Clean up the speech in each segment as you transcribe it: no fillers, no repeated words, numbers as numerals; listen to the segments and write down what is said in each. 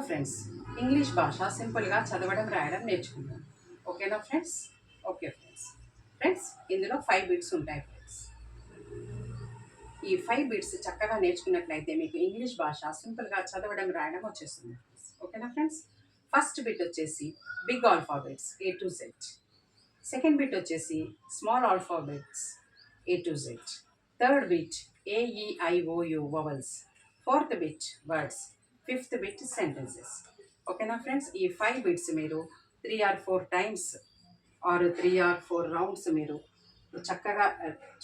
Friends, English భాష సింపుల్గా చదవడం రాయడం నేర్చుకుందాం. ఓకేనా ఫ్రెండ్స్? Okay friends. ఫ్రెండ్స్, ఇందులో 5 బిట్స్ ఉంటాయి ఫ్రెండ్స్. ఈ 5 బిట్స్ చక్కగా నేర్చుకున్నట్లయితే మీకు ఇంగ్లీష్ భాష సింపుల్గా చదవడం రాయడం వచ్చేస్తుంది. ఓకేనా ఫ్రెండ్స్? ఫస్ట్ బిట్ వచ్చేసి big alphabets A to Z. Second bit వచ్చేసి small alphabets A to Z. Third bit AEIOU vowels. Fourth bit words. Fifth bit sentences. ఓకేనా ఫ్రెండ్స్? ఈ 5 బిట్స్ మీరు 3 or 4 times or 3 or 4 rounds మీరు చక్కగా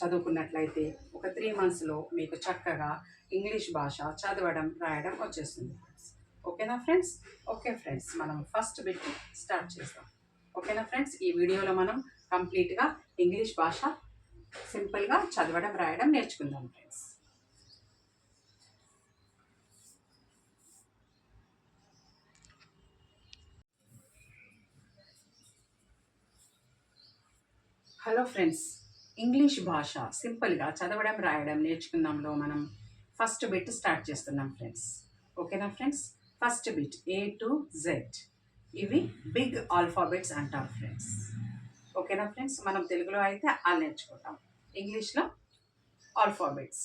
చదువుకున్నట్లయితే ఒక 3 మంత్స్లో మీకు చక్కగా ఇంగ్లీష్ భాష చదవడం రాయడం వచ్చేస్తుంది ఫ్రెండ్స్. ఓకేనా ఫ్రెండ్స్? ఓకే ఫ్రెండ్స్, మనం ఫస్ట్ బిట్ స్టార్ట్ చేద్దాం. ఓకేనా ఫ్రెండ్స్? ఈ వీడియోలో మనం కంప్లీట్గా ఇంగ్లీష్ భాష సింపుల్గా చదవడం రాయడం నేర్చుకుందాం ఫ్రెండ్స్. హలో ఫ్రెండ్స్, ఇంగ్లీష్ భాష సింపుల్గా చదవడం రాయడం నేర్చుకుందాంలో మనం ఫస్ట్ బిట్ స్టార్ట్ చేస్తున్నాం ఫ్రెండ్స్. ఓకేనా friends? First bit A to Z. ఇవి బిగ్ ఆల్ఫాబెట్స్ అంటారు ఫ్రెండ్స్. ఓకేనా ఫ్రెండ్స్? మనం తెలుగులో అయితే ఆ నేర్చుకుంటాం, ఇంగ్లీష్లో alphabets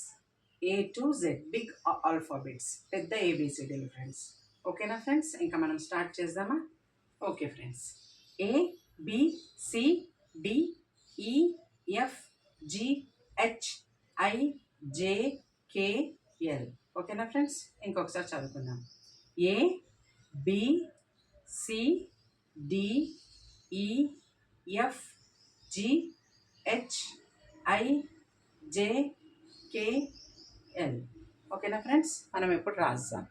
A to Z, big alphabets, పెద్ద ABCDలు ఫ్రెండ్స్. ఓకేనా ఫ్రెండ్స్? ఇంకా మనం స్టార్ట్ చేద్దామా? Okay friends. ABCDEFGHIJKL. ఓకేనా ఫ్రెండ్స్? ఇంకొకసారి చదువుకుందాం. ABCDEFGHIJKL. ఓకేనా ఫ్రెండ్స్? మనం ఇప్పుడు రాద్దాం.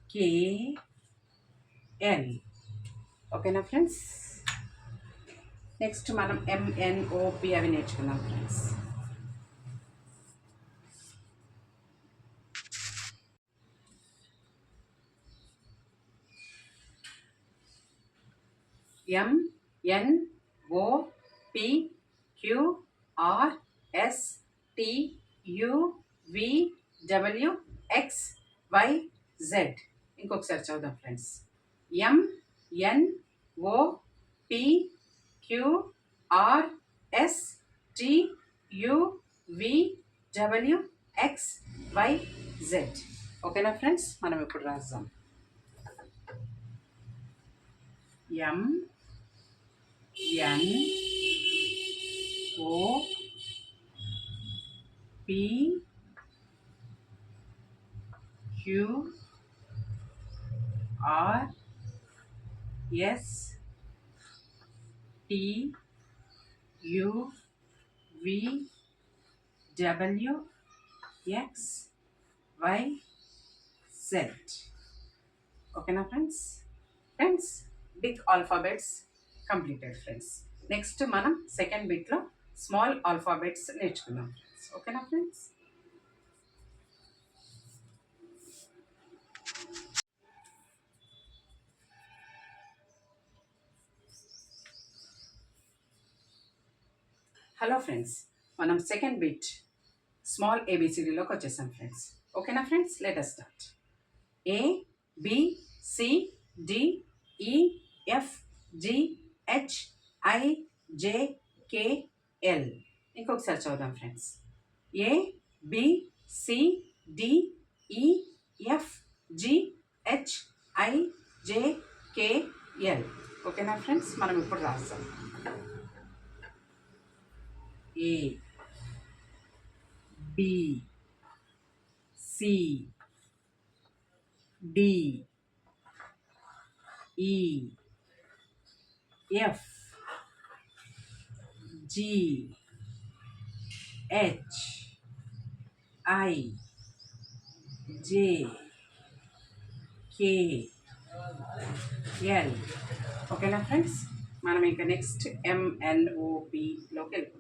ABCDEFGHIJKL. ఓకేనా ఫ్రెండ్స్? నెక్స్ట్ మనం MNOP అవి నేర్చుకుందాం ఫ్రెండ్స్. MNOPQRSTUVWXYZ. ఇంకొకసారి చదువుదాం ఫ్రెండ్స్. MNOPQRSTUVWXYZ. ఓకేనా ఫ్రెండ్స్? మనం ఇప్పుడు రాద్దాం. MNOPQRSTUVWXYZ. ఓకేనా friends? Friends, big alphabets completed friends. Next మనం సెకండ్ బిట్లో స్మాల్ ఆల్ఫాబెట్స్ నేర్చుకుందాం ఫ్రెండ్స్. ఓకేనా ఫ్రెండ్స్? హలో ఫ్రెండ్స్, మనం సెకండ్ బిట్ స్మాల్ ABCDలోకి వచ్చేసాం ఫ్రెండ్స్. ఓకేనా friends? Let us start. ABCDEFGHIJKL. ఇంకొకసారి చదువుదాం ఫ్రెండ్స్. ABCDEFGHIJKL. ఓకేనా ఫ్రెండ్స్? మనం ఇప్పుడు రాస్తాం. ABCDEFGHIJKL. K L. ఓకేనా ఫ్రెండ్స్, మనం ఇంకా నెక్స్ట్ ఎంఎన్ఓపిలోకి వెళ్ళిపోతాం.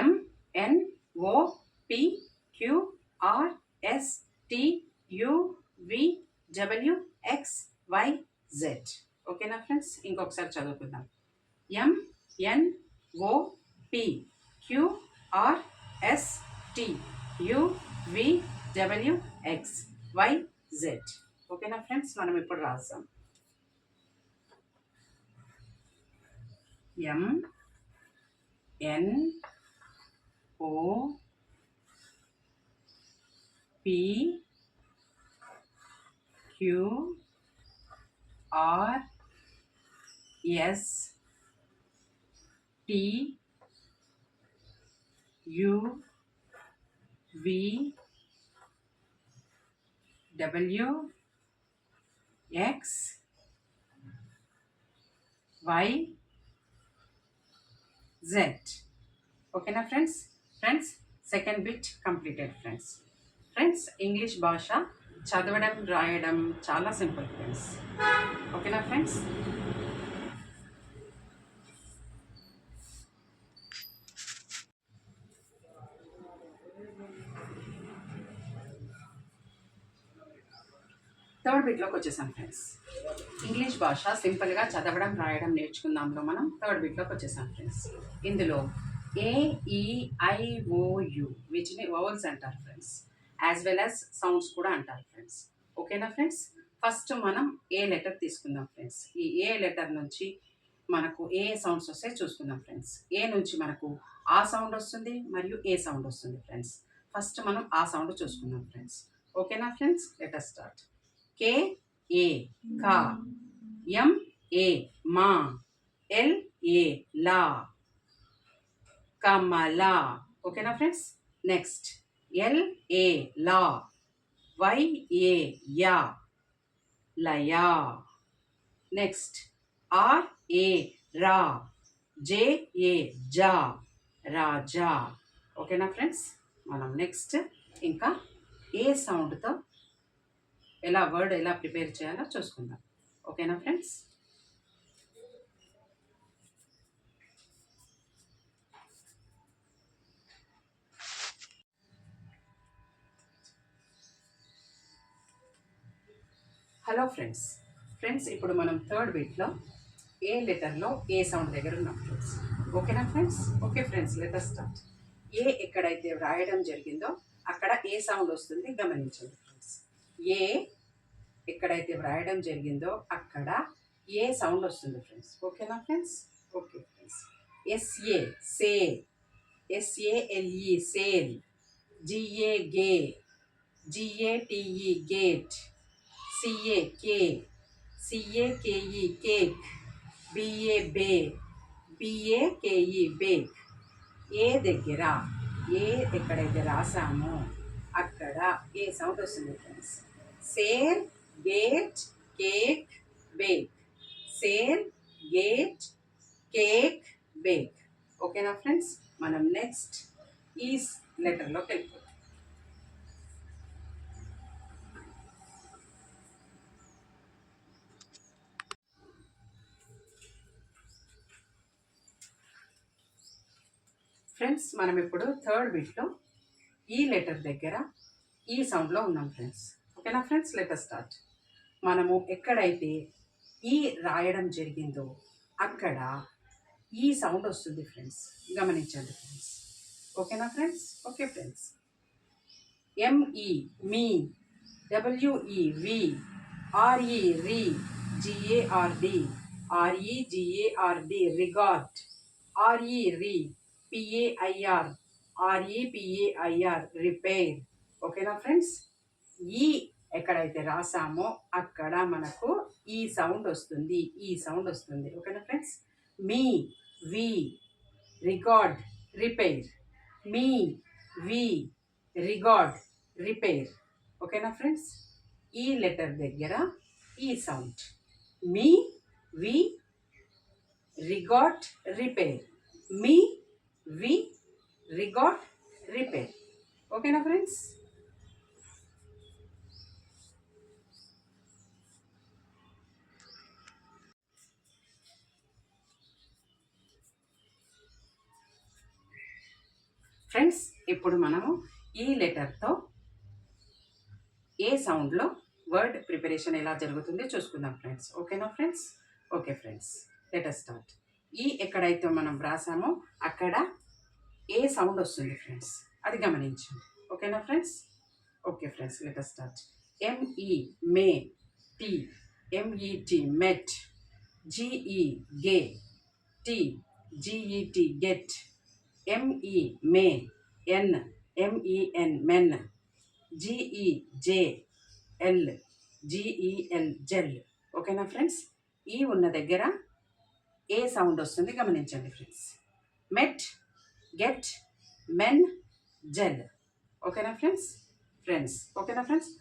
MNOPQRSTUVWXYZ. ఓకేనా ఫ్రెండ్స్, ఇంకొకసారి చదువుకుందాం. MNOPQRSTUVWXYZ. ఓకేనా ఫ్రెండ్స్, మనం ఇప్పుడు రాస్తాం. ఓకేనా friends. Second bit completed friends. English భాష చదవడం రాయడం చాలా సింపుల్ ఫ్రెండ్స్. ఓకేనా ఫ్రెండ్స్. థర్డ్ బిట్లోకి వచ్చేసాం ఫ్రెండ్స్. ఇంగ్లీష్ భాష సింపుల్గా చదవడం రాయడం నేర్చుకుందాంలో మనం థర్డ్ బిట్లోకి వచ్చేసాం ఫ్రెండ్స్. ఇందులో AEIOU వీటిని వవల్స్ అంటారు friends, as well as sounds కూడా అంటారు ఫ్రెండ్స్. ఓకేనా ఫ్రెండ్స్. ఫస్ట్ మనం ఏ లెటర్ తీసుకుందాం ఫ్రెండ్స్. ఈ ఏ లెటర్ నుంచి మనకు ఏ సౌండ్స్ వస్తే చూసుకుందాం ఫ్రెండ్స్. ఏ నుంచి మనకు ఆ సౌండ్ వస్తుంది మరియు ఏ సౌండ్ వస్తుంది ఫ్రెండ్స్. ఫస్ట్ మనం ఆ సౌండ్ చూసుకుందాం ఫ్రెండ్స్. ఓకేనా friends, let us start. K A కా, ఎం ఏ మా, ఎల్ ఏ లా, కమల. ఓకేనా ఫ్రెండ్స్. నెక్స్ట్ ఎల్ ఏ లా, వై ఏ యా, లయా. నెక్స్ట్ ఆర్ ఏ రా, జే ఏ జా, రాజా. ఓకేనా ఫ్రెండ్స్. మనం నెక్స్ట్ ఇంకా ఏ సౌండ్తో వర్డ్ ఎలా ప్రిపేర్ చేయాలో చూసుకుందాం. ఓకేనా ఫ్రెండ్స్. హలో ఫ్రెండ్స్ ఇప్పుడు మనం థర్డ్ బిట్లో ఏ లెటర్లో ఏ సౌండ్ దగ్గర ఉన్నాం ఫ్రెండ్స్. ఓకేనా friends. Okay friends, let us start. A ఎక్కడైతే వ్రాయడం జరిగిందో అక్కడ ఏ సౌండ్ వస్తుంది గమనించండి ఫ్రెండ్స్. ఏ ఎక్కడైతే వ్రాయడం జరిగిందో అక్కడ ఏ సౌండ్ వస్తుంది ఫ్రెండ్స్. ఓకేనా friends. Okay friends. S A say, SALE sale, GA gay, GATE gate, CA kay, CAKE cake, BA bay, BAKE bake. A దగ్గర ఏ ఎక్కడైతే రాసామో అక్కడ ఏ సౌండ్ వస్తుంది friends. Sale, gate, cake, bake. Sale, gate, cake, bake. ఓకేనా friends. మనం next ఈ లెటర్లోకి వెళ్ళిపోతాం. ఫ్రెండ్స్ మనం ఇప్పుడు థర్డ్ బిట్లో ఈ లెటర్ దగ్గర ఈ సౌండ్లో ఉన్నాం ఫ్రెండ్స్. ఓకేనా ఫ్రెండ్స్, లెట్ us స్టార్ట్. మనము ఎక్కడైతే ఈ రాయడం జరిగిందో అక్కడ ఈ సౌండ్ వస్తుంది ఫ్రెండ్స్, గమనించండి ఫ్రెండ్స్. ఓకేనా friends. Okay friends. ME me, WE we, RE re, GARD, REGARD regard, RE re, PAIR, REPAIR repair. ఓకేనా ఫ్రెండ్స్. ఈ ఎక్కడైతే రాసామో అక్కడ మనకు ఈ సౌండ్ వస్తుంది, ఈ సౌండ్ వస్తుంది. ఓకేనా ఫ్రెండ్స్. మీ, వి, రిగార్డ్, రిపేర్. మీ, వి, రిగార్డ్, రిపేర్. ఓకేనా ఫ్రెండ్స్. ఈ లెటర్ దగ్గర ఈ సౌండ్ మీ, వి, రిగాట్, రిపేర్. మీ, వి, రిగాట్, రిపేర్. ఓకేనా ఫ్రెండ్స్? ఫ్రెండ్స్ ఇప్పుడు మనము ఈ లెటర్తో ఏ సౌండ్లో వర్డ్ ప్రిపరేషన్ ఎలా జరుగుతుందో చూసుకుందాం ఫ్రెండ్స్. ఓకేనా friends? Okay friends, let us start. ఈ ఎక్కడైతే మనం వ్రాసామో అక్కడ ఏ సౌండ్ వస్తుంది ఫ్రెండ్స్, అది గమనించండి. ఓకేనా friends? Okay friends, let us start. M E, మే. T, M E T, met. జిఈ, గే. T, G E T, get. ఎంఈ, మే. N, M E N, men. జిఈ, జే. L, G E L, gel. ఓకేనా ఫ్రెండ్స్? ఈ ఉన్న దగ్గర ఏ సౌండ్ వస్తుంది గమనించండి friends. Met, get, men, gel. ఓకేనా ఫ్రెండ్స్? ఓకేనా ఫ్రెండ్స్?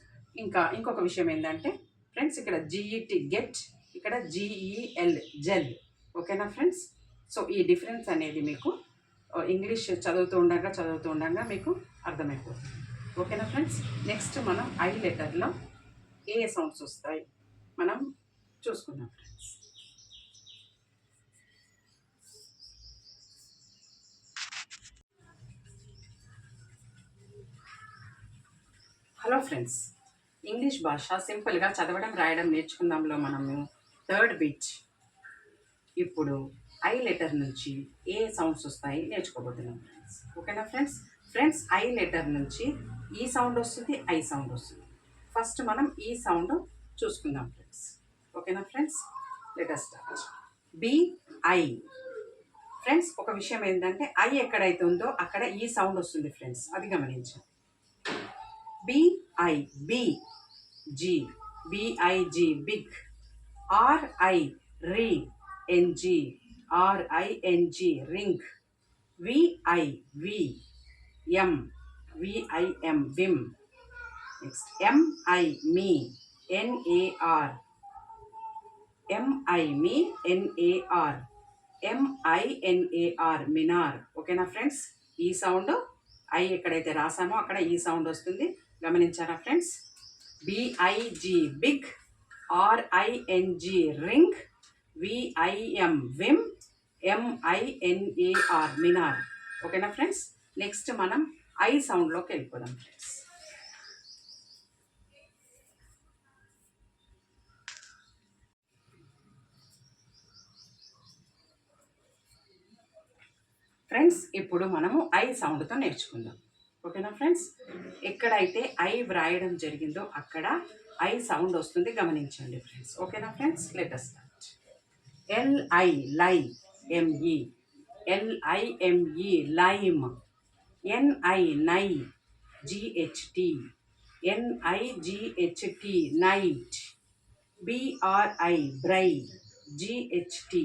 ఇంకొక విషయం ఏంటంటే ఫ్రెండ్స్, ఇక్కడ జిఈటి గెట్, ఇక్కడ జిఈఎల్ జెల్. ఓకేనా ఫ్రెండ్స్? సో ఈ డిఫరెన్స్ అనేది మీకు ఇంగ్లీష్ చదువుతూ ఉండగా మీకు అర్థమైపోతుంది. ఓకేనా ఫ్రెండ్స్? నెక్స్ట్ మనం ఐ లెటర్లో ఏ సౌండ్స్ వస్తాయి మనం చూసుకుందాం ఫ్రెండ్స్. హలో ఫ్రెండ్స్, ఇంగ్లీష్ భాష సింపుల్గా చదవడం రాయడం నేర్చుకుందాంలో మనము థర్డ్ బిట్ ఇప్పుడు ఐ లెటర్ నుంచి ఏ సౌండ్స్ వస్తాయి నేర్చుకోబోతున్నాం ఫ్రెండ్స్. ఓకేనా ఫ్రెండ్స్? ఐ లెటర్ నుంచి ఈ సౌండ్ వస్తుంది, ఐ సౌండ్ వస్తుంది. ఫస్ట్ మనం ఈ సౌండ్ చూసుకుందాం ఫ్రెండ్స్. ఓకేనా friends? Let us start. B I. Friends ఒక విషయం ఏంటంటే ఐ ఎక్కడైతే ఉందో అక్కడ ఈ సౌండ్ వస్తుంది ఫ్రెండ్స్, అది గమనించండి. బిఐ, బి. G, B I G, big. ఆర్ఐ, రీ. N G, R I N G, ring. విఐ, వి. M, V I M, vim. Next M I, మీ. ఎన్ఏఆర్, ఎంఐ, మీ, ఎన్ఏఆర్. ఎంఐఎన్ఏఆర్, మినార్. ఓకేనా ఫ్రెండ్స్? ఈ సౌండ్ ఐ ఎక్కడైతే రాసామో అక్కడ ఈ సౌండ్ వస్తుంది, గమనించారా friends? B I G, big. R I N G, ring. V I M, vim. M I N A R, minar. ఓకేనా ఫ్రెండ్స్? నెక్స్ట్ మనం ఐ సౌండ్లోకి వెళ్ళిపోదాం ఫ్రెండ్స్. ఫ్రెండ్స్ ఇప్పుడు మనము ఐ సౌండ్తో నేర్చుకుందాం. ఓకేనా ఫ్రెండ్స్? ఎక్కడైతే ఐ వ్రాయడం జరిగిందో అక్కడ ఐ సౌండ్ వస్తుంది, గమనించండి ఫ్రెండ్స్. ఓకేనా friends? Let us start. L I, లై. M E, L I M E, lime. ఎన్ఐ, నై. G H T, N I G H T, night. బిఆర్ఐ, బ్రై. G H T,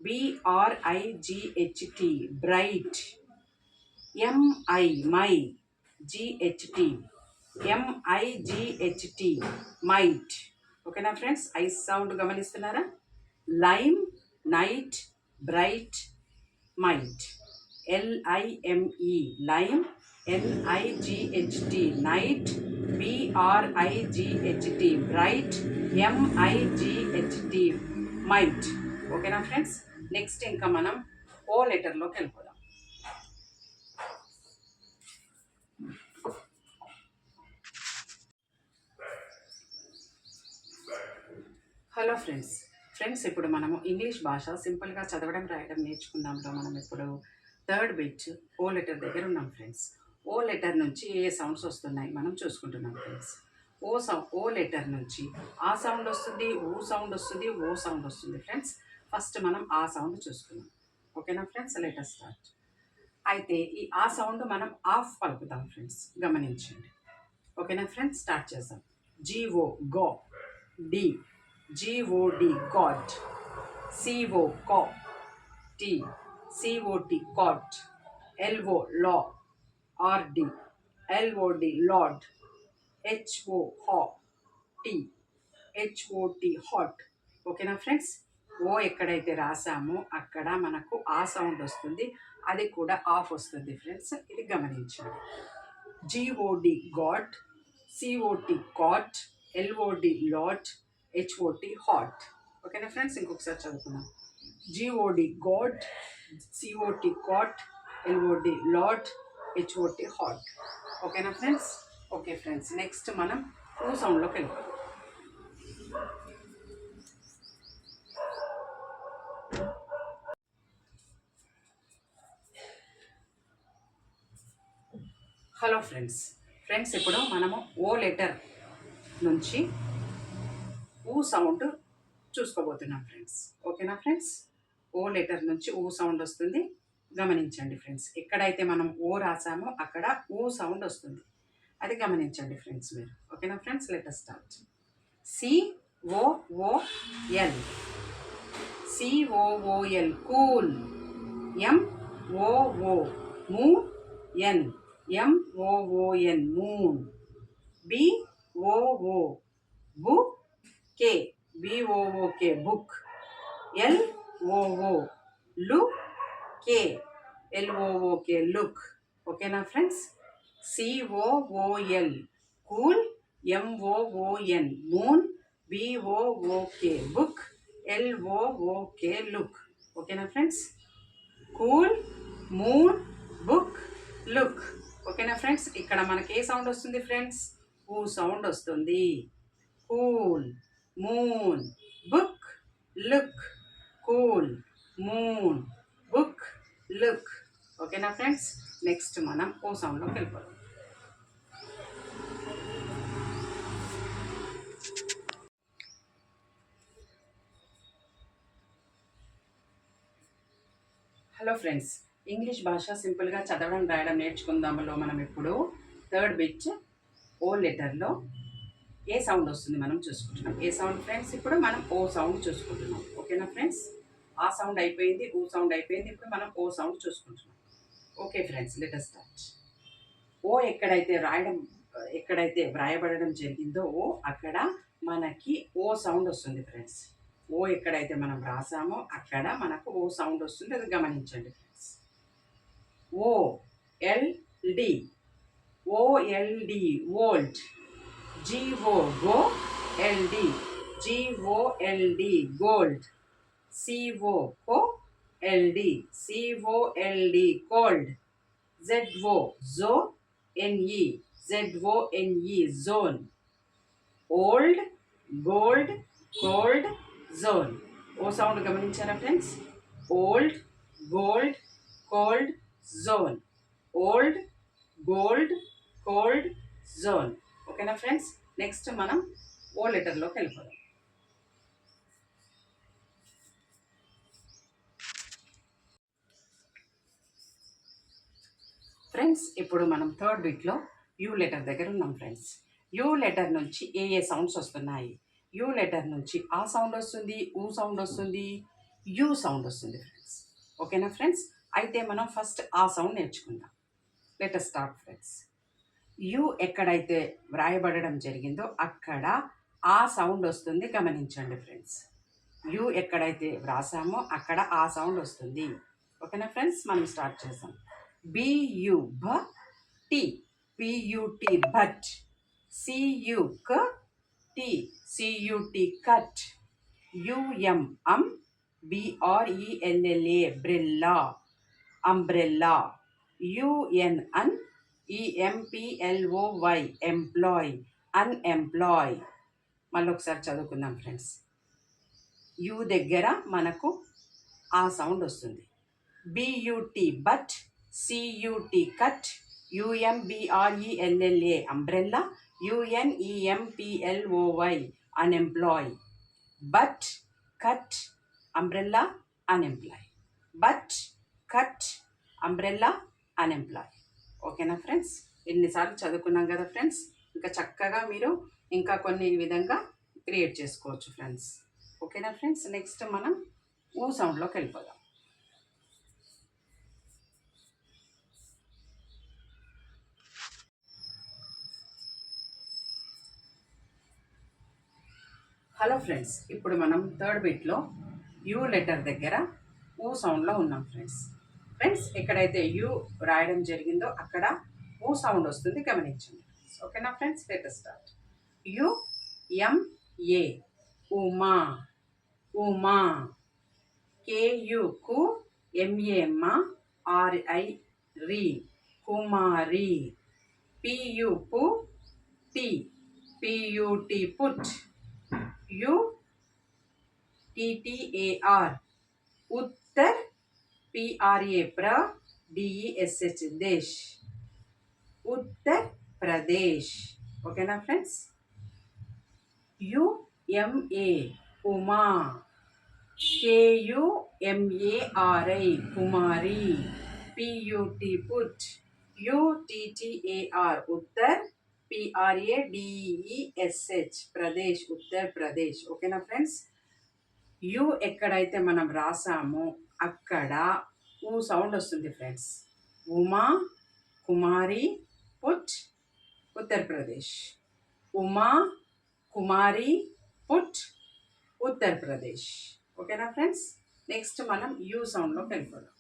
B R I G H T, bright. ఎంఐ, మై. G H T, M I G H T, might. ఓకేనా ఫ్రెండ్స్? ఐ సౌండ్ గమనిస్తున్నారా? Lime, night, bright, might. L I M E, lime. N I G H T, night. B R I G H T, bright. M I G H T, might. ఓకేనా friends? Next ఇంకా మనం ఓ లెటర్లోకి వెళ్ళిపోదాం. హలో ఫ్రెండ్స్ ఇప్పుడు మనము ఇంగ్లీష్ భాష సింపుల్గా చదవడం రాయడం నేర్చుకుందాంలో మనం ఇప్పుడు థర్డ్ బిట్ ఓ లెటర్ దగ్గర ఉన్నాం ఫ్రెండ్స్. ఓ లెటర్ నుంచి ఏ సౌండ్స్ వస్తున్నాయి మనం చూసుకుంటున్నాం ఫ్రెండ్స్. ఓ లెటర్ నుంచి ఆ సౌండ్ వస్తుంది, ఊ సౌండ్ వస్తుంది, ఓ సౌండ్ వస్తుంది ఫ్రెండ్స్. ఫస్ట్ మనం ఆ సౌండ్ చూసుకున్నాం. ఓకేనా ఫ్రెండ్స్? Let us start. అయితే ఈ ఆ సౌండ్ మనం ఆఫ్ పలుకుతాం ఫ్రెండ్స్, గమనించండి. ఓకేనా ఫ్రెండ్స్? స్టార్ట్ చేద్దాం. G O, go. D, GOD, God. CO, co. T, COT, cot. LO, law. RD, LOD, lord. HO, ho. T, HOT, hot. ఓకేనా ఫ్రెండ్స్? ఓ ఎక్కడైతే రాసామో అక్కడ మనకు ఆ సౌండ్ వస్తుంది, అది కూడా ఆఫ్ వస్తుంది ఫ్రెండ్స్. ఇది గమనించండి. G O D got, C O T cot, L O D lot, H O T hot. ఓకేనా ఫ్రెండ్స్, ఇంకొకసారి చదువుకుందాం. G O D got, C O T cot, L O D lot, H O T hot. ఓకేనా ఫ్రెండ్స్? ఓకే ఫ్రెండ్స్, నెక్స్ట్ మనం ఊ సౌండ్లోకి వెళ్ళిపోతాం. హలో ఫ్రెండ్స్ ఇప్పుడు మనము ఓ లెటర్ నుంచి ఊ సౌండ్ చూసుకోబోతున్నాం ఫ్రెండ్స్. ఓకేనా ఫ్రెండ్స్? ఓ లెటర్ నుంచి ఊ సౌండ్ వస్తుంది, గమనించండి ఫ్రెండ్స్. ఎక్కడైతే మనం ఓ రాసామో అక్కడ ఊ సౌండ్ వస్తుంది, అది గమనించండి ఫ్రెండ్స్ మీరు. ఓకేనా friends? Letter start. C O O L, C O O L cool. M O O మూ ఎన్, ఎంఓఓఎన్ మూన్. బిఓఓ బుకే, బిఓఓకే బుక్. ఎల్ఓఓ లుకే, ఎల్ఓఓకే లుక్. ఓకేనా friends? C O O L cool, M O O N moon, B O O K book, L O O K look. ఓకేనా friends? Cool, moon, book, look. ఓకేనా friends? ఇక్కడ మనకి ఏ sound వస్తుంది ఫ్రెండ్స్? ఊ సౌండ్ వస్తుంది. Cool, moon, book, look. Cool, moon, book, look. ఓకేనా ఫ్రెండ్స్? నెక్స్ట్ మనం ఓ సౌండ్లోకి వెళ్ళిపోతాం. హలో ఫ్రెండ్స్, ఇంగ్లీష్ భాష సింపుల్గా చదవడం రాయడం నేర్చుకుందాములో మనం ఇప్పుడు థర్డ్ బిట్ ఓ లెటర్లో ఏ సౌండ్ వస్తుంది మనం చూసుకుంటున్నాం. ఏ సౌండ్ ఫ్రెండ్స్? ఇప్పుడు మనం ఓ సౌండ్ చూసుకుంటున్నాం. ఓకేనా ఫ్రెండ్స్? ఆ సౌండ్ అయిపోయింది, ఊ సౌండ్ అయిపోయింది, ఇప్పుడు మనం ఓ సౌండ్ చూసుకుంటున్నాం. Okay friends, let us start. O ఎక్కడైతే వ్రాయబడడం జరిగిందో అక్కడ మనకి ఓ సౌండ్ వస్తుంది ఫ్రెండ్స్. ఓ ఎక్కడైతే మనం రాసామో అక్కడ మనకు ఓ సౌండ్ వస్తుంది, అది గమనించండి friends. O L D, O L D old. G O go, L D G O L D gold. C O కో, ఎల్డి సిఓఎల్డి కోల్డ్. జెడ్ఓ జో, N E Z O N E zone. Old, gold, cold, zone. O sound గమనించారా friends? Old, gold, cold, zone. Old, gold, cold, zone. ఓకేనా friends? Next మనం ఓ లెటర్లోకి వెళ్ళిపోదాం. Friends ఇప్పుడు మనం third బిట్లో you letter దగ్గర ఉన్నాం ఫ్రెండ్స్. యూ లెటర్ నుంచి ఏ సౌండ్స్ వస్తున్నాయి? యూ లెటర్ నుంచి ఆ సౌండ్ వస్తుంది, ఊ సౌండ్ వస్తుంది, యూ సౌండ్ వస్తుంది ఫ్రెండ్స్. ఓకేనా ఫ్రెండ్స్? అయితే మనం ఫస్ట్ ఆ సౌండ్ నేర్చుకుందాం. Let us start friends. You ఎక్కడైతే వ్రాయబడడం జరిగిందో అక్కడ ఆ సౌండ్ వస్తుంది, గమనించండి ఫ్రెండ్స్. యూ ఎక్కడైతే వ్రాసామో అక్కడ ఆ సౌండ్ వస్తుంది. ఓకేనా ఫ్రెండ్స్? మనం స్టార్ట్ చేసాం. బియు బ టి, పియుటి బట్. సియు క టి, సియుటి కట్. యుఎం అం, బిఆర్ఈఎల్ఎల్ఏ బ్రెల్లా, అంబ్రెల్లా. యుఎన్ అన్, ఈఎంపిఎల్ఓవై ఎంప్లాయ్, అన్ఎంప్లాయ్. మళ్ళీ ఒకసారి చదువుకుందాం ఫ్రెండ్స్. యూ దగ్గర మనకు ఆ సౌండ్ వస్తుంది. బియుటి but, CUT cut, యుఎంబిఆర్ఈఎల్ఎల్ఏ umbrella, యుఎన్ఈఎంపిఎల్ఓవై unemploy. But, cut, umbrella, unemploy. But, cut, umbrella, unemploy. ఓకేనా ఫ్రెండ్స్? ఎన్నిసార్లు చదువుకున్నాం కదా ఫ్రెండ్స్. ఇంకా చక్కగా మీరు ఇంకా కొన్ని విధంగా క్రియేట్ చేసుకోవచ్చు ఫ్రెండ్స్. ఓకేనా ఫ్రెండ్స్? నెక్స్ట్ మనం ఊ సౌండ్లోకి వెళ్ళిపోదాం. హలో ఫ్రెండ్స్, ఇప్పుడు మనం థర్డ్ బిట్లో యూ లెటర్ దగ్గర ఊ సౌండ్లో ఉన్నాం ఫ్రెండ్స్. ఫ్రెండ్స్ ఎక్కడైతే యూ రాయడం జరిగిందో అక్కడ ఊ సౌండ్ వస్తుంది, గమనించండి. ఓకేనా friends, let us start. You M A Uma, Uma. Ku కు ఎంఏ మా, ఆర్ఐ రి, కుమారి. పియు పు T, PUT put. You టిటిఏఆర్ Uttar, PRA ప్ర, డిఈఎస్హెచ్ దేశ్, ఉత్తర్ ప్రదేశ్. ఓకేనా ఫ్రెండ్స్. యుఎంఏ ఉమా, కేయుఎంఏఆర్ఐ కుమారి, పియుటి పుట్, యుటిటిఏఆర్ ఉత్తర్, పిఆర్ఏడిఈఎస్హెచ్ ప్రదేశ్, ఉత్తర్ ప్రదేశ్. ఓకేనా ఫ్రెండ్స్. యు ఎక్కడైతే మనం రాసామో అక్కడ ఊ సౌండ్ వస్తుంది friends. Uma, Kumari, put, Uttar Pradesh. Uma, Kumari, put, Uttar Pradesh. ఓకేనా ఫ్రెండ్స్. నెక్స్ట్ మనం యూ సౌండ్లోకి వెళ్ళిపోదాం.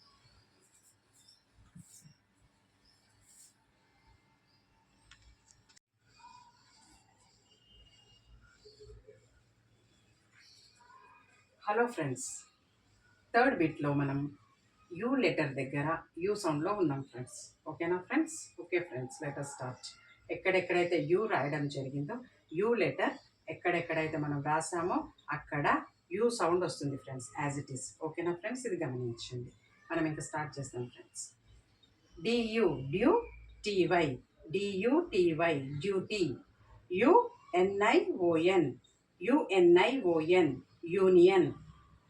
హలో ఫ్రెండ్స్, థర్డ్ బిట్లో మనం యూ లెటర్ దగ్గర యూ సౌండ్లో ఉన్నాం ఫ్రెండ్స్. ఓకేనా friends. Okay friends, let us start. ఎక్కడెక్కడైతే యూ రాయడం జరిగిందో యూ లెటర్ ఎక్కడెక్కడైతే మనం రాసామో అక్కడ యూ సౌండ్ వస్తుంది ఫ్రెండ్స్, యాజ్ ఇట్ ఈస్. ఓకేనా ఫ్రెండ్స్, ఇది గమనించండి. మనం ఇంకా స్టార్ట్ చేస్తాం ఫ్రెండ్స్. డియు డ్యూ, T Y D U T Y duty, యుఎన్ఐఓఎన్ U N I O N union,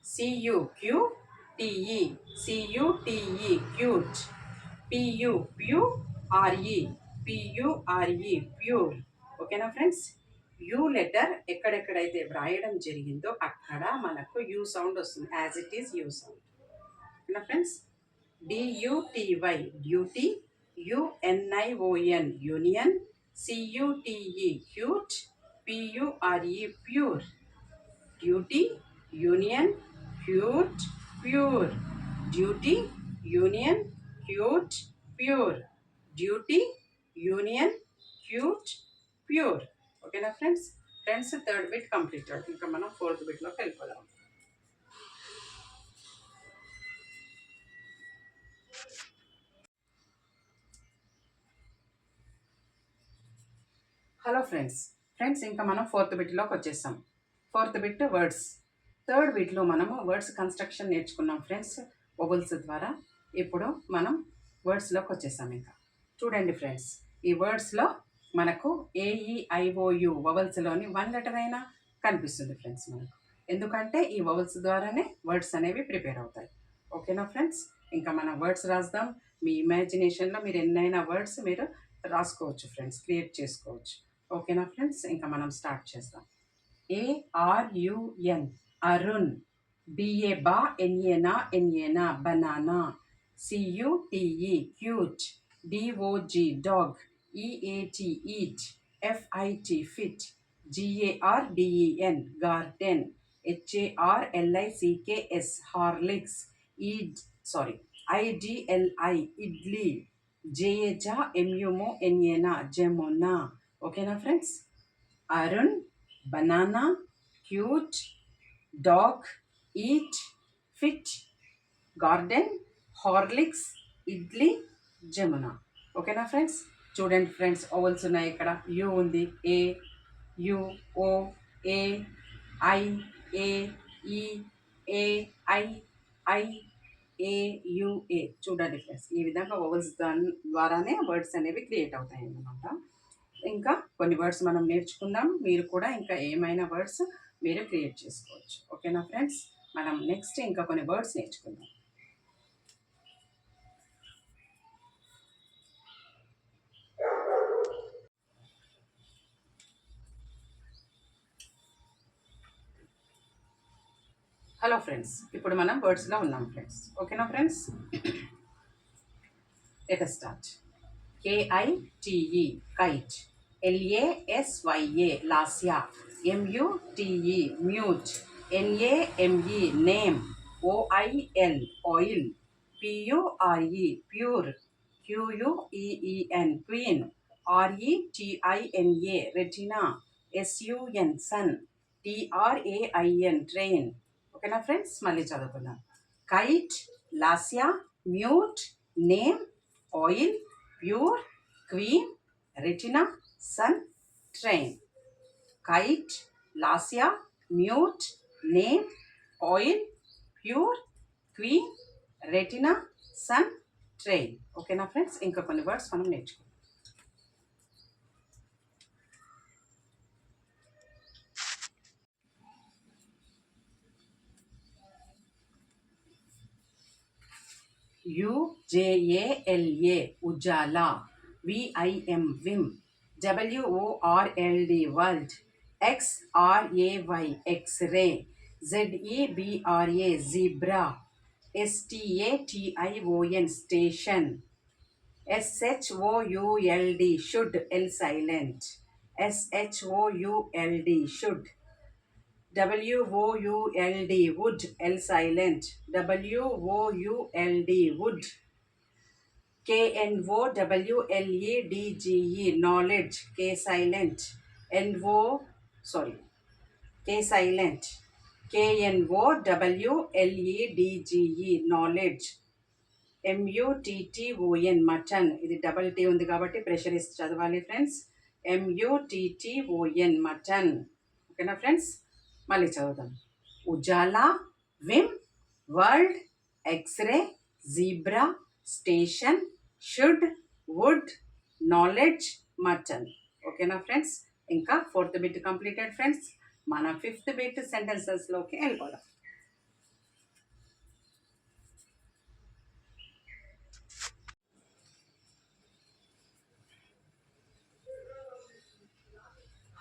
C U Q T E C U T E cute, P U R E P U R E pure. ఓకేనా ఫ్రెండ్స్. యూ లెటర్ ఎక్కడెక్కడైతే వ్రాయడం జరిగిందో అక్కడ మనకు యూ సౌండ్ వస్తుంది, as it is U sound. ఓకేనా friends. D U T Y duty, U N I O N union, C U T E cute, P U R E pure. Duty, union, cute, pure. Duty, union, cute, pure. Duty, union, cute, pure. ఓకేనా friends. Friends third bit completed. ఇంకా మనం fourth బిట్లోకి వెళ్ళిపోదాం. Hello friends. ఇంకా మనం fourth బిట్లోకి వచ్చేసాం. Fourth bit words. థర్డ్ బిట్లో మనము వర్డ్స్ కన్స్ట్రక్షన్ నేర్చుకున్నాం ఫ్రెండ్స్, వొవెల్స్ ద్వారా. ఇప్పుడు మనం వర్డ్స్లోకి వచ్చేసాం. ఇంకా చూడండి ఫ్రెండ్స్, ఈ వర్డ్స్లో మనకు ఏఈఐఓయు వొవెల్స్లోని 1 లెటర్ అయినా కనిపిస్తుంది ఫ్రెండ్స్ మనకు. ఎందుకంటే ఈ వొవెల్స్ ద్వారానే వర్డ్స్ అనేవి ప్రిపేర్ అవుతాయి. ఓకేనా ఫ్రెండ్స్. ఇంకా మనం వర్డ్స్ రాద్దాం. మీ ఇమాజినేషన్లో మీరు ఎన్నైనా వర్డ్స్ మీరు రాసుకోవచ్చు ఫ్రెండ్స్, క్రియేట్ చేసుకోవచ్చు. ఓకేనా ఫ్రెండ్స్. ఇంకా మనం స్టార్ట్ చేద్దాం. ARUN అరుణ్, BA బా, NA ఎన్ఏనా banana, CUTE cute, DOG dog, EAT eat, FIT fit, GARDEN garden, HARLICKS Horlicks, IDLI idli, జేజా MUMO ఎన్ఏనా జమునా. ఓకేనా friends. Arun, banana, cute, dog, eat, fit, garden, Horlicks, idli, Jamuna. ఓకేనా ఫ్రెండ్స్. చూడండి ఫ్రెండ్స్, ఓవల్స్ ఉన్నాయి. ఇక్కడ యూ ఉంది, ఏ, యు, ఓ, ఏ, ఐ, ఏ, ఈ, ఏ, I, A, you, ఏ. చూడండి ఫ్రెండ్స్, ఈ విధంగా ఓవల్స్ ద్వారానే వర్డ్స్ అనేవి క్రియేట్ అవుతాయి అన్నమాట. ఇంకా కొన్ని వర్డ్స్ మనం నేర్చుకుందాం. మీరు కూడా ఇంకా ఏమైనా వర్డ్స్ మీరు క్రియేట్ చేసుకోవచ్చు. ఓకేనా ఫ్రెండ్స్. మనం నెక్స్ట్ ఇంకా కొన్ని వర్డ్స్ నేర్చుకుందాం. హలో ఫ్రెండ్స్, ఇప్పుడు మనం వర్డ్స్లో ఉన్నాం ఫ్రెండ్స్. ఓకేనా friends. Let us start. KITE kite, LASYA Lasya, MUTE mute, NAME name, OIL oil, PURE pure, QUEEN queen, RETINA retina, SUN TRAIN train. ఓకేనా ఫ్రెండ్స్, మళ్ళీ చదువుకుందాం. Kite, Lasya, mute, name, oil, pure, queen, retina, sun, train. Kite, Lasya, mute, name, oil, pure, queen, retina, sun, train. ఓకేనా friends, ఇంకా కొన్ని words మనం నేర్చుకుందాం. UJALA Ujala, VIM Vim, WORLD world, XRAY X-ray, ZEBRA zebra, STATION station, SHOULD should, L silent, SHOULD should, WOULD would, L silent, WOULD would, KNOWLEDGE knowledge, K silent, K silent, KNOWLEDGE knowledge, MUTTON mutton, ఇది double T ఉంది కాబట్టి pressure ఇస్తే చదవాలి friends. MUTTON mutton. ఓకేనా friends, మళ్ళీ చదువుదాం. Ujala, Vim, world, X ray, zebra, station, should, would, knowledge, mutton. ఓకేనా friends, ఇంకా 4th బిట్ కంప్లీటెడ్ ఫ్రెండ్స్. మన 5th బిట్ సెంటెన్సెస్లోకి వెళ్ళిపోదాం.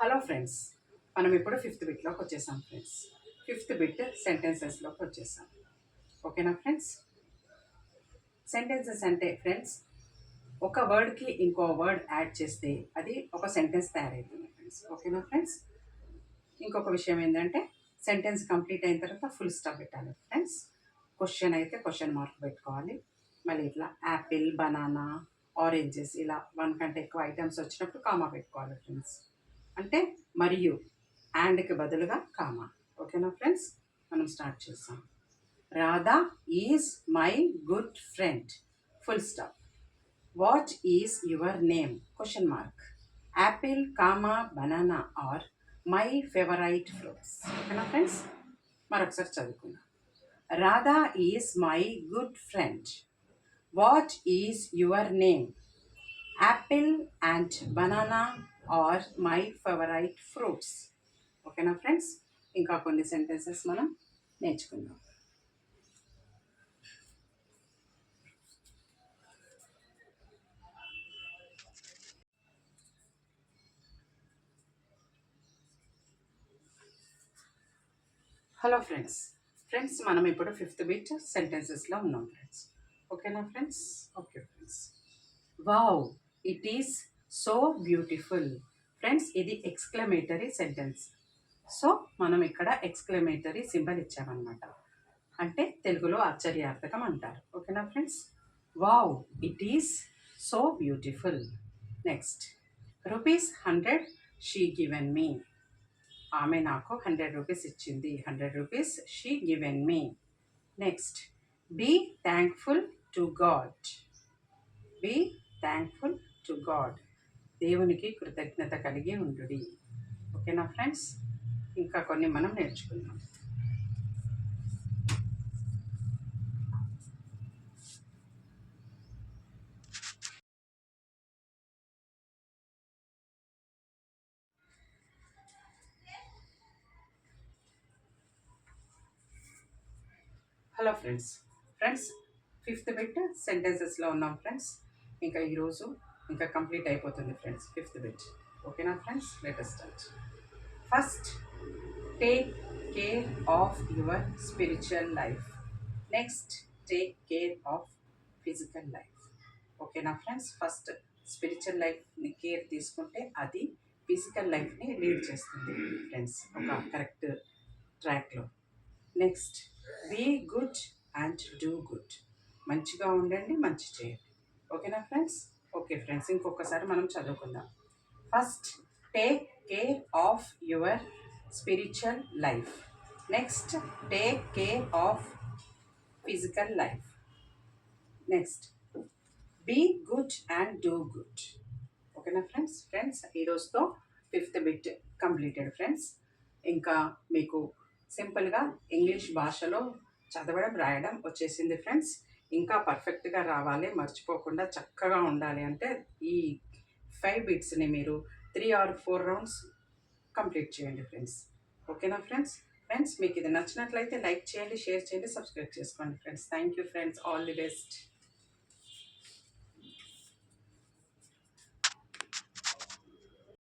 హలో ఫ్రెండ్స్, మనం ఇప్పుడు 5th బిట్లోకి వచ్చేసాం ఫ్రెండ్స్. 5th బిట్ సెంటెన్సెస్లోకి వచ్చేసాం. ఓకేనా ఫ్రెండ్స్, సెంటెన్సెస్ అంటే ఫ్రెండ్స్ ఒక వర్డ్కి ఇంకో వర్డ్ యాడ్ చేస్తే అది ఒక సెంటెన్స్ తయారవుతుంది ఫ్రెండ్స్. ఓకేనా ఫ్రెండ్స్, ఇంకొక విషయం ఏంటంటే సెంటెన్స్ కంప్లీట్ అయిన తర్వాత ఫుల్ స్టాప్ పెట్టాలి ఫ్రెండ్స్. క్వశ్చన్ అయితే క్వశ్చన్ మార్క్ పెట్టుకోవాలి. మళ్ళీ ఇట్లా యాపిల్, బనానా, ఆరెంజెస్ ఇలా 1 కంటే ఎక్కువ ఐటమ్స్ వచ్చినప్పుడు కామా పెట్టుకోవాలి ఫ్రెండ్స్. అంటే మరియు అండ్కి బదులుగా కామా. ఓకేనా ఫ్రెండ్స్, మనం స్టార్ట్ చేస్తాం. Radha is my good friend, full stop. What is your name, question mark. Apple, comma, banana are my favourite fruits. ఓకేనా ఫ్రెండ్స్, మరొకసారి చదువుకుందాం. Radha is my good friend. What is your name. Apple and banana are my favourite fruits. ఓకేనా friends, ఇంకా కొన్ని sentences మనం నేర్చుకుందాం. Hello friends, మనం ఇప్పుడు 5th బిట్ సెంటెన్సెస్లో ఉన్నాం ఫ్రెండ్స్. ఓకేనా friends, okay friends. Wow, it is so beautiful. Friends, ఇది ఎక్స్క్లమేటరీ సెంటెన్స్. సో మనం ఇక్కడ ఎక్స్క్లమేటరీ సింబల్ ఇచ్చామన్నమాట. అంటే తెలుగులో ఆశ్చర్యార్థకం అంటారు. ఓకేనా friends, wow, it is so beautiful. Next, ₹100 she given me. ఆమె నాకు 100 రూపీస్ ఇచ్చింది. 100 rupees she given me. Next, be thankful to God. Be thankful to God, దేవునికి కృతజ్ఞత కలిగి ఉండుడి. ఓకేనా ఫ్రెండ్స్, ఇంకా కొన్ని మనం నేర్చుకుందాం. హలో ఫ్రెండ్స్, 5th బిట్ సెంటెన్సెస్లో ఉన్నాం ఫ్రెండ్స్. ఇంకా ఈరోజు ఇంకా కంప్లీట్ అయిపోతుంది ఫ్రెండ్స్ 5th బిట్. ఓకేనా friends, let us start. First, take care of your spiritual life. Next, take care of physical life. ఓకేనా ఫ్రెండ్స్, ఫస్ట్ స్పిరిచువల్ లైఫ్ని కేర్ తీసుకుంటే అది ఫిజికల్ లైఫ్ని లీడ్ చేస్తుంది ఫ్రెండ్స్ ఒక కరెక్ట్ ట్రాక్లో. Next be good and do good. మంచిగా ఉండండి, మంచి చేయండి. ఓకేనా ఫ్రెండ్స్? ఓకే ఫ్రెండ్స్, ఇంకొకసారి మనం చదువుకుందాం. First, take care of your spiritual life. Next, take care of physical life. Next, be good and do good. ఓకేనా ఫ్రెండ్స్ ఈరోజుతో 5th బిట్ కంప్లీటెడ్ ఫ్రెండ్స్. ఇంకా మీకు సింపుల్గా ఇంగ్లీష్ భాషలో చదవడం రాయడం వచ్చేసింది ఫ్రెండ్స్. ఇంకా పర్ఫెక్ట్గా రావాలి, మర్చిపోకుండా చక్కగా ఉండాలి అంటే ఈ 5 బిట్స్ని మీరు 3 or 4 రౌండ్స్ కంప్లీట్ చేయండి ఫ్రెండ్స్. ఓకేనా ఫ్రెండ్స్ మీకు ఇది నచ్చినట్లయితే లైక్ చేయండి, షేర్ చేయండి, సబ్స్క్రైబ్ చేసుకోండి friends. Thank you friends, all the best.